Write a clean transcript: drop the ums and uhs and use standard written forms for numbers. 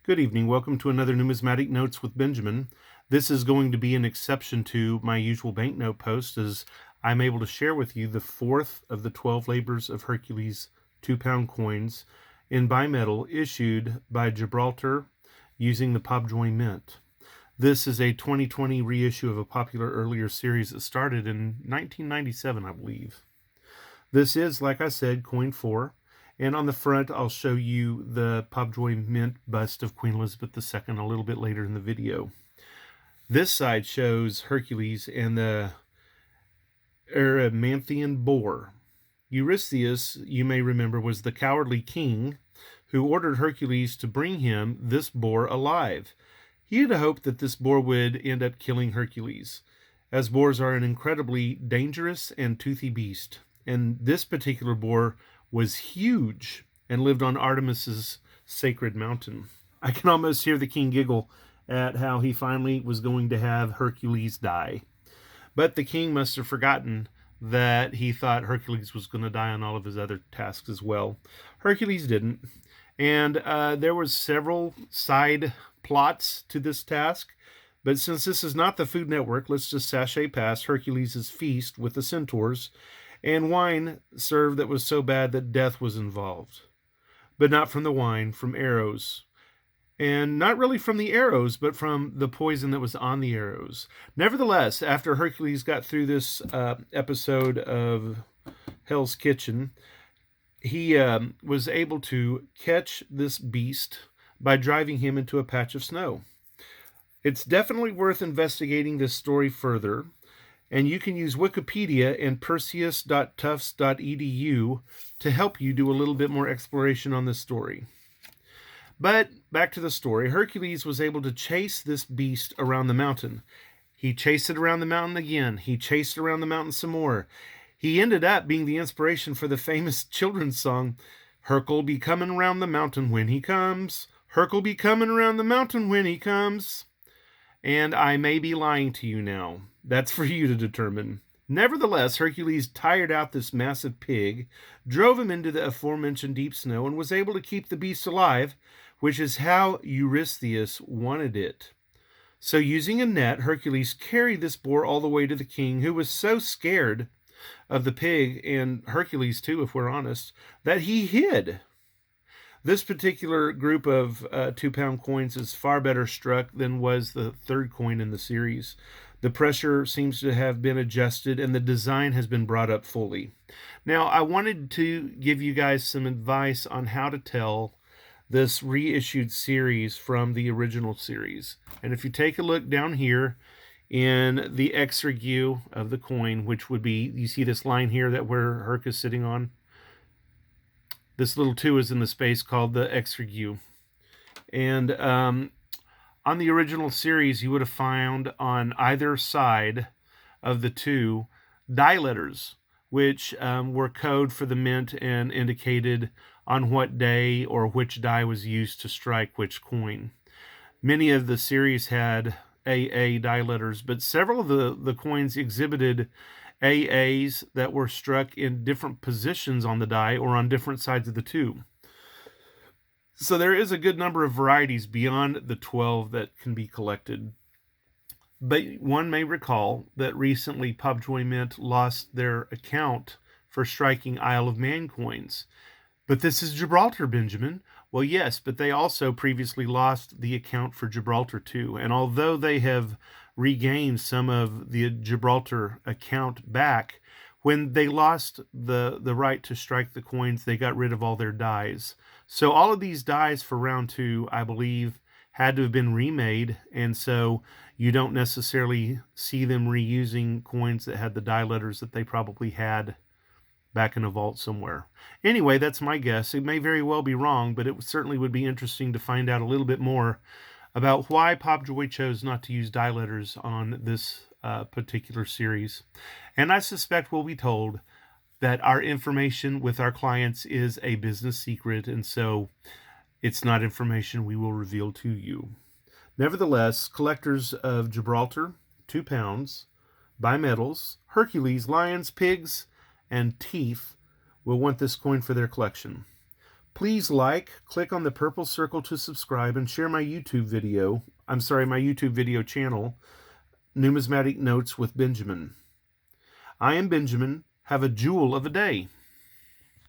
Good evening. Welcome to another Numismatic Notes with Benjamin. This is going to be an exception to my usual banknote post, as I'm able to share with you the fourth of the 12 labors of Hercules 2-pound coins in bimetal issued by Gibraltar using the Pobjoy Mint. This is a 2020 reissue of a popular earlier series that started in 1997, I believe. This is, like I said, coin 4. And on the front, I'll show you the Pobjoy Mint bust of Queen Elizabeth II a little bit later in the video. This side shows Hercules and the Erymanthian Boar. Eurystheus, you may remember, was the cowardly king who ordered Hercules to bring him this boar alive. He had hoped that this boar would end up killing Hercules, as boars are an incredibly dangerous and toothy beast. And this particular boar was huge and lived on Artemis's sacred mountain. I can almost hear the king giggle at how he finally was going to have Hercules die. But the king must have forgotten that he thought Hercules was going to die on all of his other tasks as well. Hercules didn't. And there was several side plots to this task. But since this is not the Food Network, let's just sashay past Hercules' feast with the centaurs and wine served that was so bad that death was involved. But not from the wine, from arrows. And not really from the arrows, but from the poison that was on the arrows. Nevertheless, after Hercules got through this episode of Hell's Kitchen, he was able to catch this beast by driving him into a patch of snow. It's definitely worth investigating this story further. And you can use Wikipedia and perseus.tufts.edu to help you do a little bit more exploration on this story. But back to the story. Hercules was able to chase this beast around the mountain. He chased it around the mountain again. He chased it around the mountain some more. He ended up being the inspiration for the famous children's song, Hercule be coming around the mountain when he comes. Hercule be coming around the mountain when he comes. And I may be lying to you now. That's for you to determine. Nevertheless, Hercules tired out this massive pig, drove him into the aforementioned deep snow, and was able to keep the beast alive, which is how Eurystheus wanted it. So using a net, Hercules carried this boar all the way to the king, who was so scared of the pig, and Hercules too, if we're honest, that he hid. This particular group of 2-pound coins is far better struck than was the third coin in the series. The pressure seems to have been adjusted and the design has been brought up fully. Now, I wanted to give you guys some advice on how to tell this reissued series from the original series. And if you take a look down here in the exergue of the coin, which would be, you see this line here that where Herc is sitting on? This little 2 is in the space called the exergue. And on the original series, you would have found on either side of the 2 die letters, which were code for the mint and indicated on what day or which die was used to strike which coin. Many of the series had AA die letters, but several of the coins exhibited AAs that were struck in different positions on the die or on different sides of the 2. So there is a good number of varieties beyond the 12 that can be collected. But one may recall that recently Pobjoy Mint lost their account for striking Isle of Man coins. But this is Gibraltar, Benjamin. Well, yes, but they also previously lost the account for Gibraltar too. And although they have regained some of the Gibraltar account back, when they lost the right to strike the coins, they got rid of all their dies. So all of these dies for round 2, I believe, had to have been remade, and so you don't necessarily see them reusing coins that had the die letters that they probably had back in a vault somewhere. Anyway, that's my guess. It may very well be wrong, but it certainly would be interesting to find out a little bit more about why Pobjoy chose not to use die letters on this particular series. And I suspect we'll be told that our information with our clients is a business secret, and so it's not information we will reveal to you. Nevertheless, collectors of Gibraltar, 2 pounds, bimetals, Hercules, lions, pigs, and teeth will want this coin for their collection. Please click on the purple circle to subscribe, and share my YouTube video channel, Numismatic Notes with Benjamin. I am Benjamin. Have a jewel of a day.